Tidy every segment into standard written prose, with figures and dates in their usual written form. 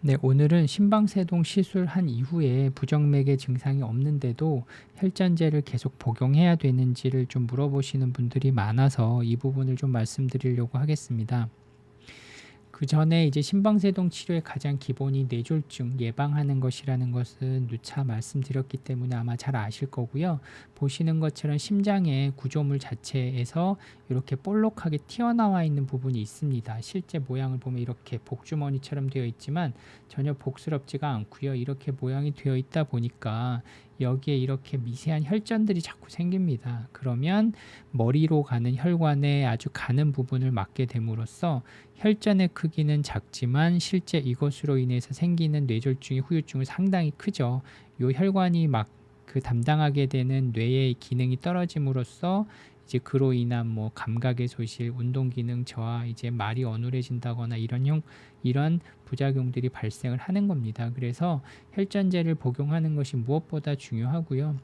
네, 오늘은 심방세동 시술한 이후에 부정맥의 증상이 없는데도 혈전제를 계속 복용해야 되는지를 좀 물어보시는 분들이 많아서 이 부분을 좀 말씀드리려고 하겠습니다. 그 전에 이제 심방세동 치료의 가장 기본이 뇌졸중 예방하는 것이라는 것은 누차 말씀드렸기 때문에 아마 잘 아실 거고요. 보시는 것처럼 심장의 구조물 자체에서 이렇게 볼록하게 튀어나와 있는 부분이 있습니다. 실제 모양을 보면 이렇게 복주머니처럼 되어 있지만 전혀 복스럽지가 않고요. 이렇게 모양이 되어 있다 보니까 여기에 이렇게 미세한 혈전들이 자꾸 생깁니다. 그러면 머리로 가는 혈관에 아주 가는 부분을 막게 됨으로써 혈전의 크기는 작지만 실제 이것으로 인해서 생기는 뇌졸중의 후유증은 상당히 크죠. 요 혈관이 막 그 담당하게 되는 뇌의 기능이 떨어짐으로써 이제 그로 인한 뭐 감각의 소실, 운동 기능 저하, 이제 말이 어눌해진다거나 이런 부작용들이 발생을 하는 겁니다. 그래서 혈전제를 복용하는 것이 무엇보다 중요하고요.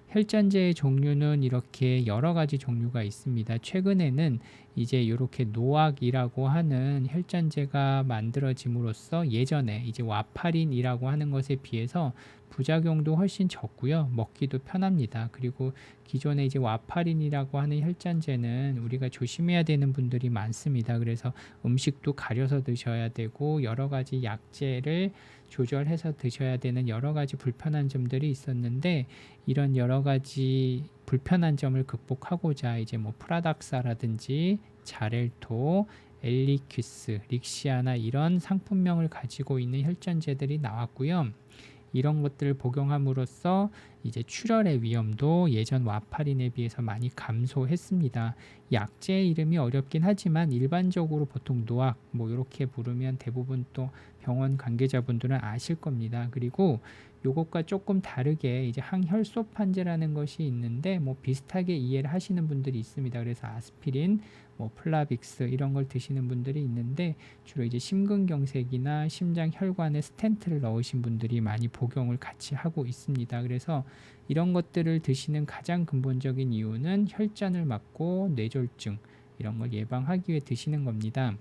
혈전제의 종류는 이렇게 여러 가지 종류가 있습니다. 최근에는 이제 이렇게 노악이라고 하는 혈전제가 만들어짐으로써 예전에 이제 와파린이라고 하는 것에 비해서 부작용도 훨씬 적고요. 먹기도 편합니다. 그리고 기존에 이제 와파린이라고 하는 혈전제는 우리가 조심해야 되는 분들이 많습니다. 그래서 음식도 가려서 드셔야 되고 여러 가지 약재를 조절해서 드셔야 되는 여러 가지 불편한 점들이 있었는데 이런 여러 가지 불편한 점을 극복하고자 이제 뭐 프라닥사라든지 자렐토, 엘리퀴스, 릭시아나 이런 상품명을 가지고 있는 혈전제들이 나왔고요. 이런 것들을 복용함으로써 이제 출혈의 위험도 예전 와파린에 비해서 많이 감소했습니다. 약제 이름이 어렵긴 하지만 일반적으로 보통 노악 뭐 이렇게 부르면 대부분 또 병원 관계자분들은 아실 겁니다. 그리고 요것과 조금 다르게 이제 항혈소판제라는 것이 있는데 뭐 비슷하게 이해를 하시는 분들이 있습니다. 그래서 아스피린, 뭐 플라빅스 이런 걸 드시는 분들이 있는데 주로 이제 심근경색이나 심장 혈관에 스텐트를 넣으신 분들이 많이 복용을 같이 하고 있습니다. 그래서 이런 것들을 드시는 가장 근본적인 이유는 혈전을 막고 뇌졸중 이런 걸 예방하기 위해 드시는 겁니다.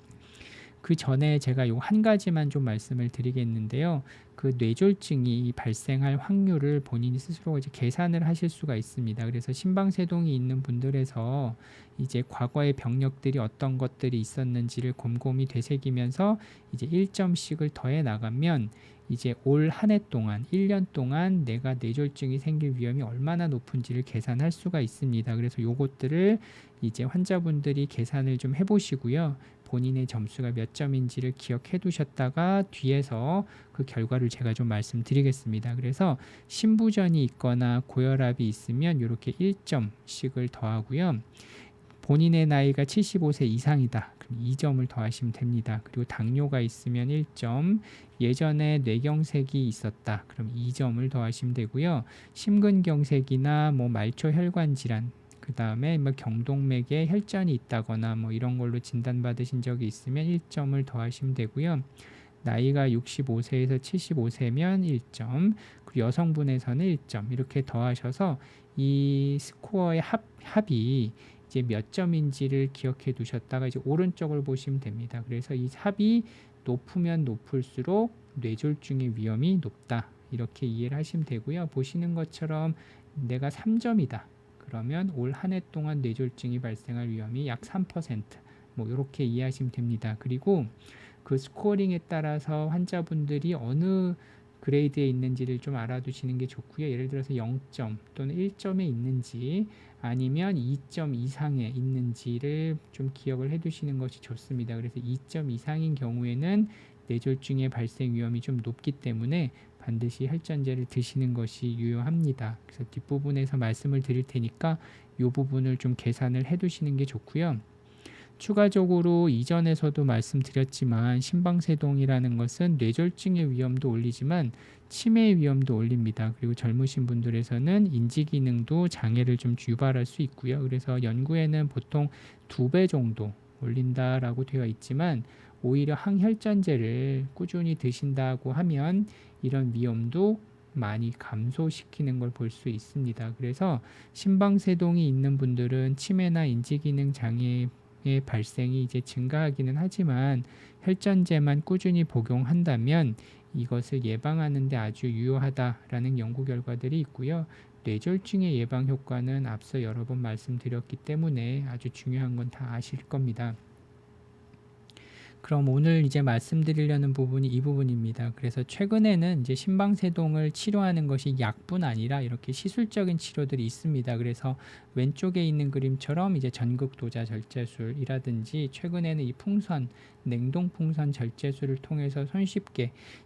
그 전에 제가 요 한 가지만 좀 말씀을 드리겠는데요. 그 뇌졸중이 발생할 확률을 본인이 스스로 이제 계산을 하실 수가 있습니다. 그래서 심방세동이 있는 분들에서 이제 과거의 병력들이 어떤 것들이 있었는지를 곰곰이 되새기면서 이제 1점씩을 더해 나가면 이제 올 한 해 동안 1년 동안 내가 뇌졸중이 생길 위험이 얼마나 높은지를 계산할 수가 있습니다. 그래서 요것들을 이제 환자분들이 계산을 좀 해보시고요. 본인의 점수가 몇 점인지를 기억해 두셨다가 뒤에서 그 결과를 제가 좀 말씀드리겠습니다. 그래서 심부전이 있거나 고혈압이 있으면 이렇게 1점씩을 더하고요. 본인의 나이가 75세 이상이다. 그럼 2점을 더하시면 됩니다. 그리고 당뇨가 있으면 1점, 예전에 뇌경색이 있었다. 그럼 2점을 더하시면 되고요. 심근경색이나 뭐 말초혈관 질환, 그 다음에 뭐 경동맥에 혈전이 있다거나 뭐 이런 걸로 진단받으신 적이 있으면 1점을 더하시면 되고요. 나이가 65세에서 75세면 1점, 그리고 여성분에서는 1점 이렇게 더하셔서 이 스코어의 합이 이제 몇 점인지를 기억해 두셨다가 이제 오른쪽을 보시면 됩니다. 그래서 이 합이 높으면 높을수록 뇌졸중의 위험이 높다. 이렇게 이해를 하시면 되고요. 보시는 것처럼 내가 3점이다. 그러면 올 한 해 동안 뇌졸중이 발생할 위험이 약 3%뭐 이렇게 이해하시면 됩니다. 그리고 그 스코어링에 따라서 환자분들이 어느 그레이드에 있는지를 좀 알아두시는 게 좋고요. 예를 들어서 0점 또는 1점에 있는지 아니면 2점 이상에 있는지를 좀 기억을 해두시는 것이 좋습니다. 그래서 2점 이상인 경우에는 뇌졸중의 발생 위험이 좀 높기 때문에 반드시 혈전제를 드시는 것이 유효합니다. 그래서 뒷부분에서 말씀을 드릴 테니까 이 부분을 좀 계산을 해두시는 게 좋고요. 추가적으로 이전에서도 말씀드렸지만 심방세동이라는 것은 뇌졸중의 위험도 올리지만 치매의 위험도 올립니다. 그리고 젊으신 분들에서는 인지기능도 장애를 좀 유발할 수 있고요. 그래서 연구에는 보통 2배 정도 올린다라고 되어 있지만 오히려 항혈전제를 꾸준히 드신다고 하면 이런 위험도 많이 감소시키는 걸 볼 수 있습니다. 그래서 심방세동이 있는 분들은 치매나 인지기능 장애 의 발생이 이제 증가하기는 하지만 혈전제만 꾸준히 복용한다면 이것을 예방하는 데 아주 유효하다라는 연구 결과들이 있고요. 뇌졸중의 예방 효과는 앞서 여러 번 말씀드렸기 때문에 아주 중요한 건 다 아실 겁니다. 그럼 오늘 이제 말씀드리려는 부분이 이 부분입니다. 그래서 최근에는 이제 심방세동을 치료하는 것이 약뿐 아니라 이렇게 시술적인 치료들이 있습니다. 그래서 왼쪽에 있는 그림처럼 이제 전극도자 절제술이라든지 최근에는 이 풍선, 냉동 풍선 절제술을 통해서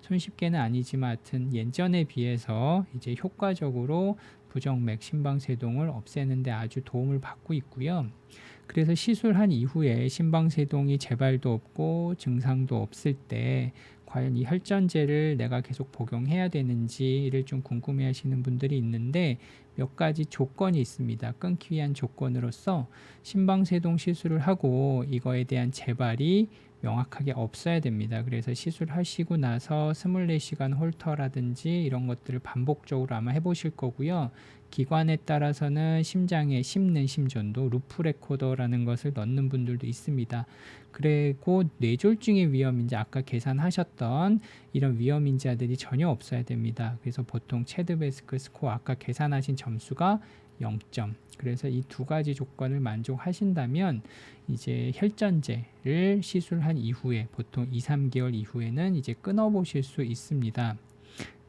손쉽게는 아니지만 하여튼 예전에 비해서 이제 효과적으로 부정맥 심방세동을 없애는 데 아주 도움을 받고 있고요. 그래서 시술한 이후에 심방세동이 재발도 없고 증상도 없을 때 과연 이 혈전제를 내가 계속 복용해야 되는지를 좀 궁금해 하시는 분들이 있는데 몇 가지 조건이 있습니다. 끊기 위한 조건으로서 심방세동 시술을 하고 이거에 대한 재발이 명확하게 없어야 됩니다. 그래서 시술하시고 나서 24시간 홀터라든지 이런 것들을 반복적으로 아마 해보실 거고요. 기관에 따라서는 심장에 심는 심전도 루프 레코더라는 것을 넣는 분들도 있습니다. 그리고 뇌졸중의 위험 이제 아까 계산하셨던 이런 위험 인자들이 전혀 없어야 됩니다. 그래서 보통 체드베스크 스코어 아까 계산하신 점수가 0점. 그래서 이 두 가지 조건을 만족하신다면 이제 혈전제를 시술한 이후에 보통 2-3개월 이후에는 이제 끊어보실 수 있습니다.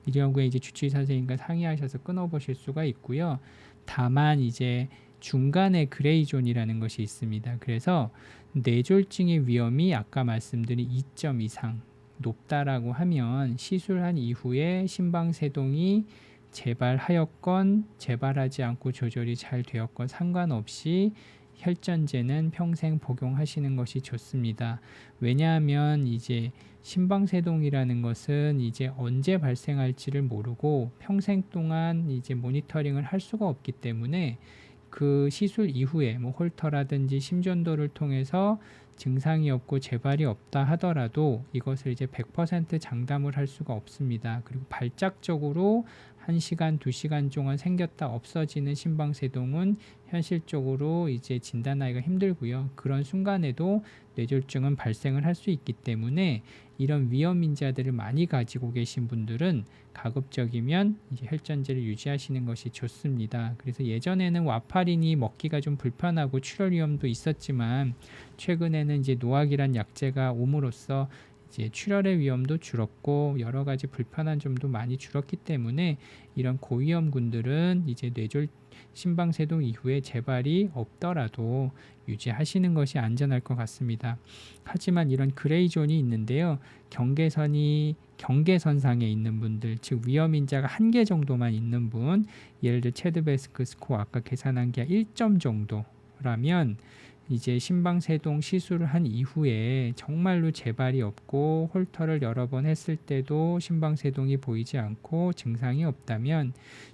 이 경우에 이제 주치의 선생님과 상의하셔서 끊어보실 수가 있고요. 다만 이제 중간에 그레이존이라는 것이 있습니다. 그래서 뇌졸중의 위험이 아까 말씀드린 2점 이상 높다라고 하면 시술한 이후에 심방세동이 재발하였건 재발하지 않고 조절이 잘 되었건 상관없이 혈전제는 평생 복용하시는 것이 좋습니다. 왜냐하면 이제 심방세동이라는 것은 이제 언제 발생할지를 모르고 평생 동안 이제 모니터링을 할 수가 없기 때문에 그 시술 이후에 뭐 홀터라든지 심전도를 통해서 증상이 없고 재발이 없다 하더라도 이것을 이제 100% 장담을 할 수가 없습니다. 그리고 발작적으로 1시간, 2시간 동안 생겼다 없어지는 심방세동은 현실적으로 이제 진단하기가 힘들고요. 그런 순간에도 뇌졸중은 발생을 할 수 있기 때문에 이런 위험 인자들을 많이 가지고 계신 분들은 가급적이면 이제 혈전제를 유지하시는 것이 좋습니다. 그래서 예전에는 와파린이 먹기가 좀 불편하고 출혈 위험도 있었지만 최근에는 이제 노악이란 약제가 옴으로써 이제 출혈의 위험도 줄었고 여러 가지 불편한 점도 많이 줄었기 때문에 이런 고위험군들은 이제 심방세동 이후에 재발이 없더라도 유지하시는 것이 안전할 것 같습니다. 하지만 이런 그레이존이 있는데요. 경계선상에 있는 분들, 즉 위험인자가 1개 정도만 있는 분, 예를 들어 체드베스크 스코어 아까 계산한 게 1점 정도라면 이제 심방세동 시술을 한 이후에 정말로 재발이 없고 홀터를 여러 번 했을 때도 심방세동이 보이지 않고 증상이 없다면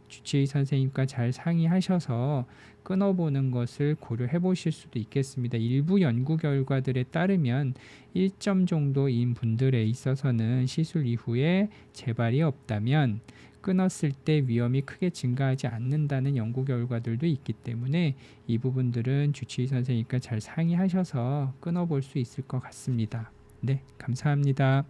주치의 선생님과 잘 상의하셔서 끊어보는 것을 고려해 보실 수도 있겠습니다. 일부 연구 결과들에 따르면 1점 정도인 분들에 있어서는 시술 이후에 재발이 없다면 끊었을 때 위험이 크게 증가하지 않는다는 연구 결과들도 있기 때문에 이 부분들은 주치의 선생님과 잘 상의하셔서 끊어볼 수 있을 것 같습니다. 네, 감사합니다.